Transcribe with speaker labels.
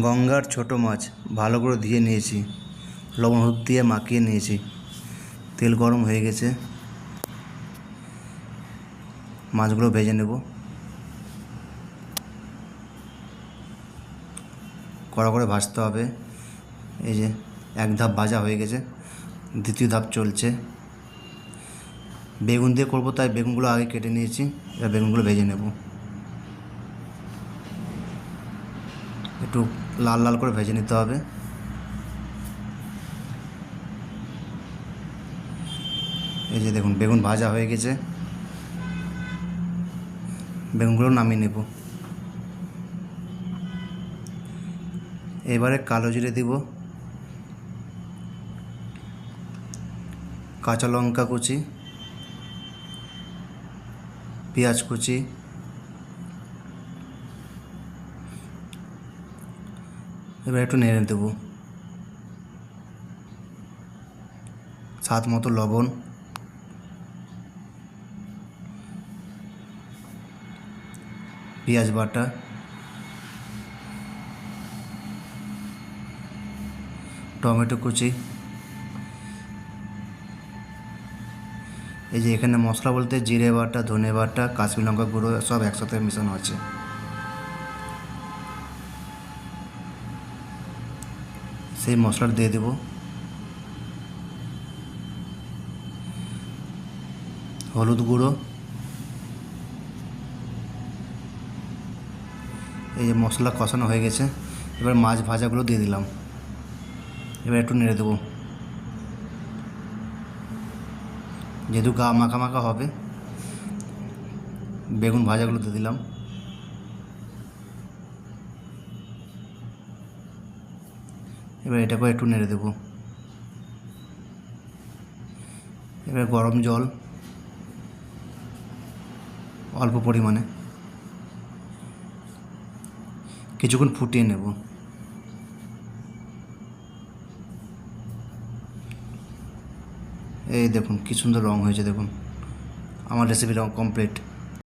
Speaker 1: গঙ্গার ছোট মাছ ভালো করে ধুয়ে নিয়েছি, লবণ হলুদ দিয়ে মাখিয়ে নিয়েছি। তেল গরম হয়ে গেছে, মাছগুলো ভেজে নেব। কড়া করে ভাজতে হবে। এই যে এক ধাপ ভাজা হয়ে গেছে, দ্বিতীয় ধাপ চলছে। বেগুন দিয়ে করবো তাই বেগুনগুলো আগে কেটে নিয়েছি, এবার বেগুনগুলো ভেজে নেব। একটু লাল লাল করে ভেজে নিতে হবে। এই যে দেখুন বেগুন ভাজা হয়ে গেছে, বেগুনগুলো নামিয়ে নেব। এবারে কালো জিরে দিব, কাঁচা লঙ্কা কুচি, পেঁয়াজ কুচি, এবার একটু নেড়ে দেব। স্বাদ মতো লবণ, পেঁয়াজ বাটা, টমেটো কুচি। এই যে এখানে মশলা বলতে জিরে বাটা, ধনে বাটা, কাশ্মীর লঙ্কা গুঁড়ো সব একসাথে মেশানো আছে। সেই মশলাটা দিয়ে দেব। হলুদ গুঁড়ো, এই যে মশলা কষানো হয়ে গেছে, এবার মাছ ভাজাগুলো দিয়ে দিলাম। এবার একটু নেড়ে দেবো, যেহেতু গা মাখা মাখা হবে। বেগুন ভাজাগুলো দিয়ে দিলাম। এবার এটাকে একটু নেড়ে দেবো। এবার গরম জল অল্প পরিমাণে কিছুক্ষণ ফুটিয়ে নেব। এই দেখুন কি সুন্দর রং হয়েছে, দেখুন আমার রেসিপি রং কমপ্লিট।